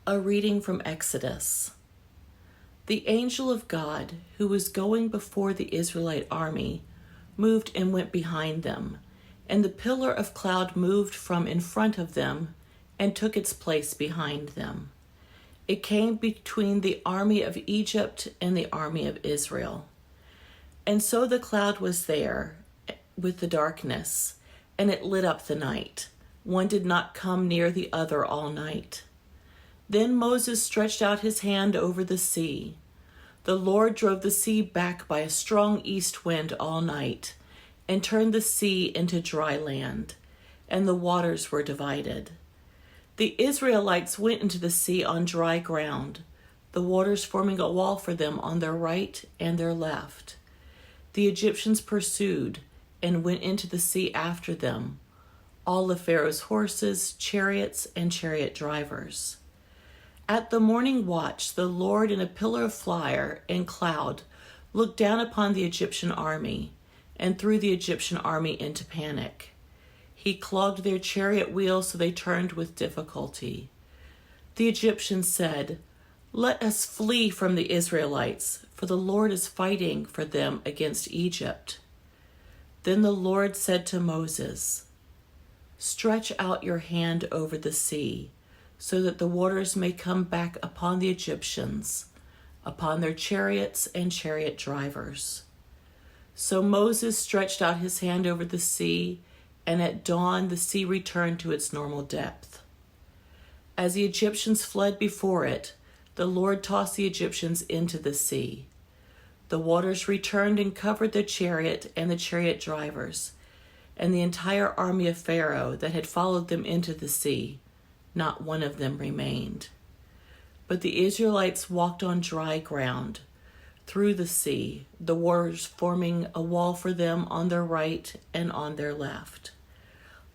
A reading from Exodus. The angel of God, who was going before the Israelite army, moved and went behind them, and the pillar of cloud moved from in front of them and took its place behind them. It came between the army of Egypt and the army of Israel. And so the cloud was there with the darkness, and it lit up the night. One did not come near the other all night. Then Moses stretched out his hand over the sea. The Lord drove the sea back by a strong east wind all night, and turned the sea into dry land, and the waters were divided. The Israelites went into the sea on dry ground, the waters forming a wall for them on their right and their left. The Egyptians pursued and went into the sea after them, all of Pharaoh's horses, chariots, and chariot drivers. At the morning watch, the Lord in a pillar of fire and cloud looked down upon the Egyptian army and threw the Egyptian army into panic. He clogged their chariot wheels so they turned with difficulty. The Egyptians said, "Let us flee from the Israelites, for the Lord is fighting for them against Egypt." Then the Lord said to Moses, "Stretch out your hand over the sea, so that the waters may come back upon the Egyptians, upon their chariots and chariot drivers." So Moses stretched out his hand over the sea, and at dawn the sea returned to its normal depth. As the Egyptians fled before it, the Lord tossed the Egyptians into the sea. The waters returned and covered the chariot and the chariot drivers, and the entire army of Pharaoh that had followed them into the sea. Not one of them remained. But the Israelites walked on dry ground through the sea, the waters forming a wall for them on their right and on their left.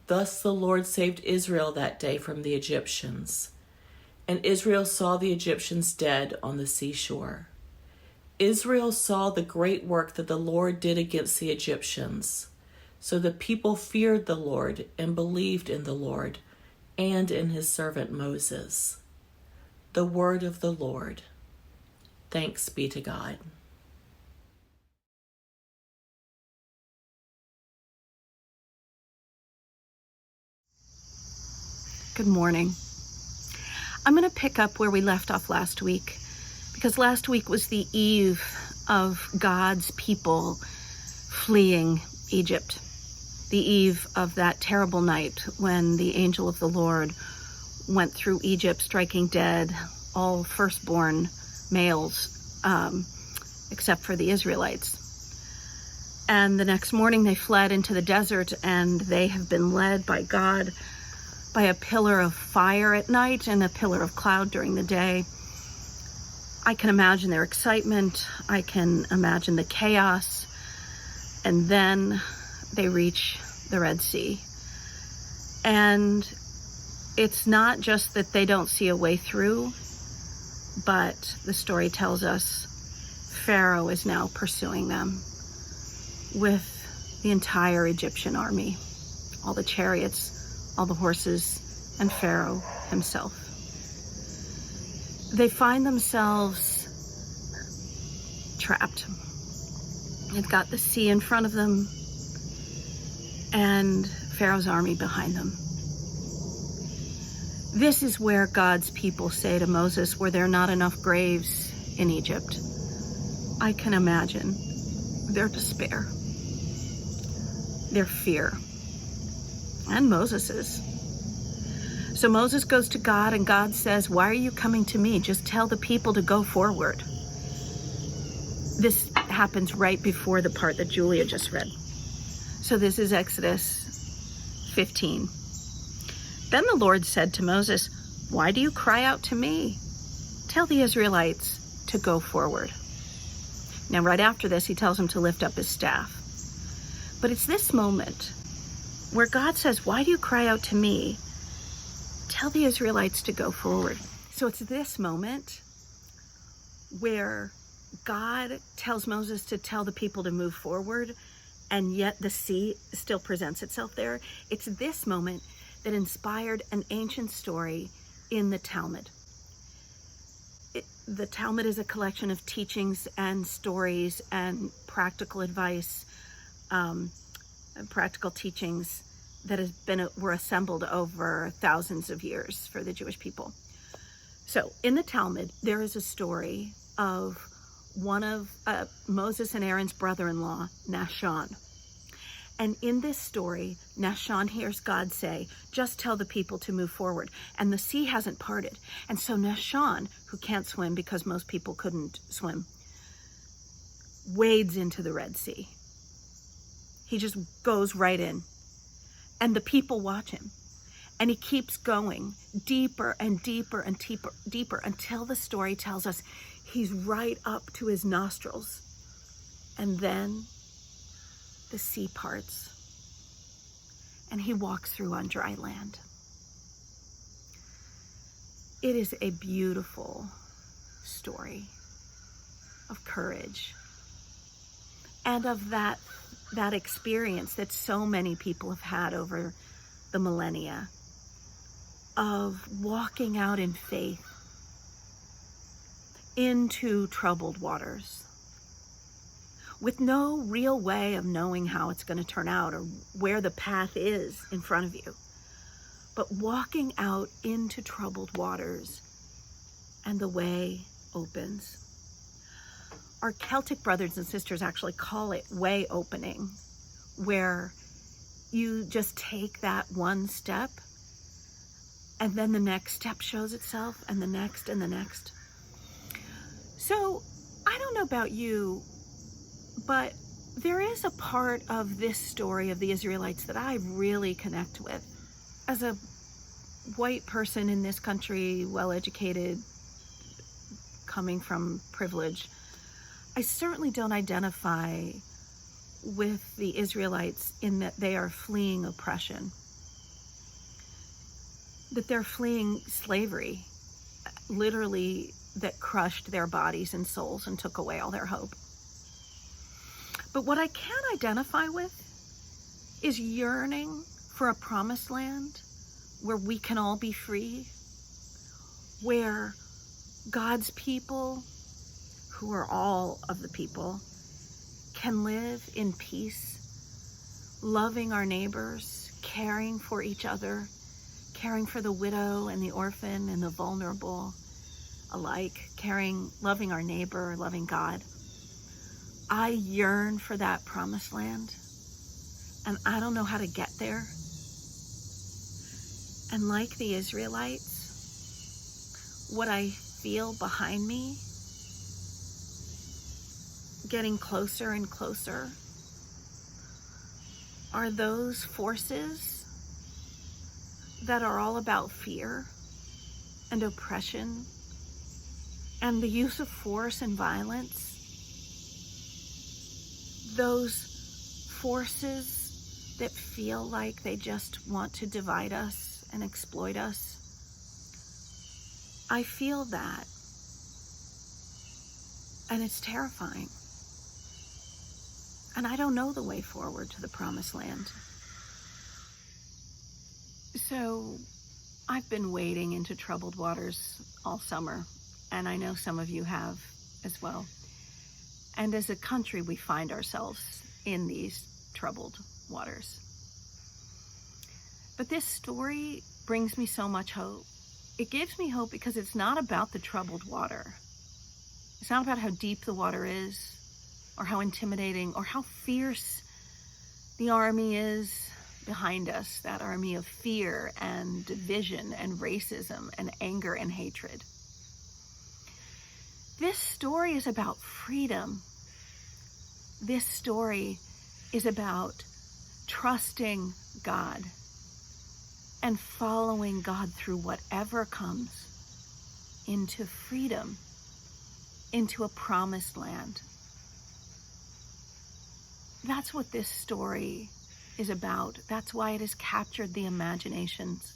Thus the Lord saved Israel that day from the Egyptians. And Israel saw the Egyptians dead on the seashore. Israel saw the great work that the Lord did against the Egyptians. So the people feared the Lord and believed in the Lord and in his servant Moses. The word of the Lord. Thanks be to God. Good morning. I'm going to pick up where we left off last week, because last week was the eve of God's people fleeing Egypt. The eve of that terrible night when the angel of the Lord went through Egypt, striking dead all firstborn males, except for the Israelites. And the next morning they fled into the desert, and they have been led by God by a pillar of fire at night and a pillar of cloud during the day. I can imagine their excitement. I can imagine the chaos. And then they reach the Red Sea. And it's not just that they don't see a way through, but the story tells us Pharaoh is now pursuing them with the entire Egyptian army, all the chariots, all the horses, and Pharaoh himself. They find themselves trapped. They've got the sea in front of them and Pharaoh's army behind them. This is where God's people say to Moses, "Were there not enough graves in Egypt?" I can imagine their despair, their fear, and Moses's. So Moses goes to God, and God says, "Why are you coming to me? Just tell the people to go forward." This happens right before the part that Julia just read. So this is Exodus 15. Then the Lord said to Moses, "Why do you cry out to me? Tell the Israelites to go forward." Now, right after this, he tells him to lift up his staff. But it's this moment where God says, "Why do you cry out to me? Tell the Israelites to go forward." So it's this moment where God tells Moses to tell the people to move forward, and yet the sea still presents itself there. It's this moment that inspired an ancient story in the Talmud. The Talmud is a collection of teachings and stories and practical advice, practical teachings that were assembled over thousands of years for the Jewish people. So in the Talmud, there is a story of one of Moses and Aaron's brother-in-law, Nahshon. And in this story, Nahshon hears God say, just tell the people to move forward. And the sea hasn't parted. And so Nahshon, who can't swim because most people couldn't swim, wades into the Red Sea. He just goes right in. And the people watch him. And he keeps going deeper and deeper and deeper until the story tells us he's right up to his nostrils. And then the sea parts, and he walks through on dry land. It is a beautiful story of courage and of that experience that so many people have had over the millennia of walking out in faith into troubled waters, with no real way of knowing how it's going to turn out or where the path is in front of you. But walking out into troubled waters and the way opens. Our Celtic brothers and sisters actually call it way opening, where you just take that one step and then the next step shows itself, and the next and the next. So I don't know about you, but there is a part of this story of the Israelites that I really connect with. As a white person in this country, well-educated, coming from privilege, I certainly don't identify with the Israelites in that they are fleeing oppression, that they're fleeing slavery, literally, that crushed their bodies and souls and took away all their hope. But what I can identify with is yearning for a promised land where we can all be free, where God's people, who are all of the people, can live in peace, loving our neighbors, caring for each other, caring for the widow and the orphan and the vulnerable alike, loving our neighbor, loving God. I yearn for that promised land, and I don't know how to get there. And like the Israelites, what I feel behind me, getting closer and closer, are those forces that are all about fear and oppression and the use of force and violence. Those forces that feel like they just want to divide us and exploit us. I feel that, and it's terrifying. And I don't know the way forward to the promised land. So I've been wading into troubled waters all summer, and I know some of you have as well. And as a country, we find ourselves in these troubled waters. But this story brings me so much hope. It gives me hope because it's not about the troubled water. It's not about how deep the water is, or how intimidating, or how fierce the army is behind us, that army of fear and division and racism and anger and hatred. This story is about freedom. This story is about trusting God and following God through whatever comes into freedom, into a promised land. That's what this story is about. That's why it has captured the imaginations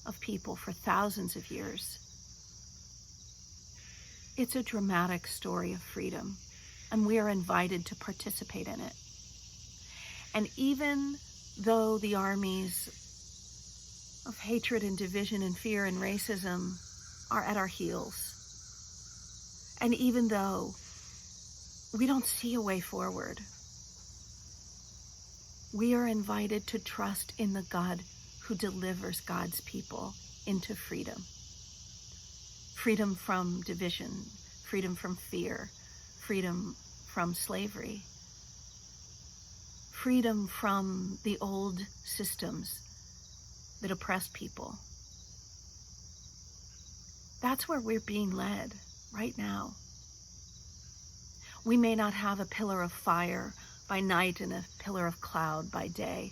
of people for thousands of years. It's a dramatic story of freedom, and we are invited to participate in it. And even though the armies of hatred and division and fear and racism are at our heels, And even though we don't see a way forward, we are invited to trust in the God who delivers God's people into freedom. Freedom from division, freedom from fear, freedom from slavery, freedom from the old systems that oppress people. That's where we're being led right now. We may not have a pillar of fire by night and a pillar of cloud by day.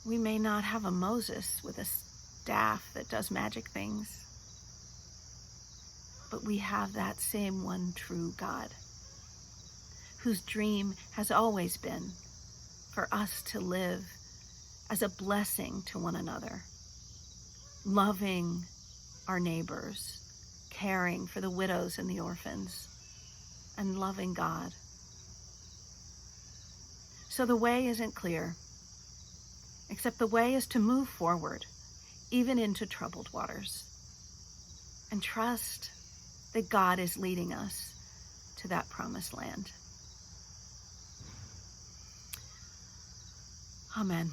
We may not have a Moses with a staff that does magic things. But we have that same one true God, whose dream has always been for us to live as a blessing to one another, loving our neighbors, caring for the widows and the orphans, and loving God. So the way isn't clear, except the way is to move forward, even into troubled waters, and trust that God is leading us to that promised land. Amen.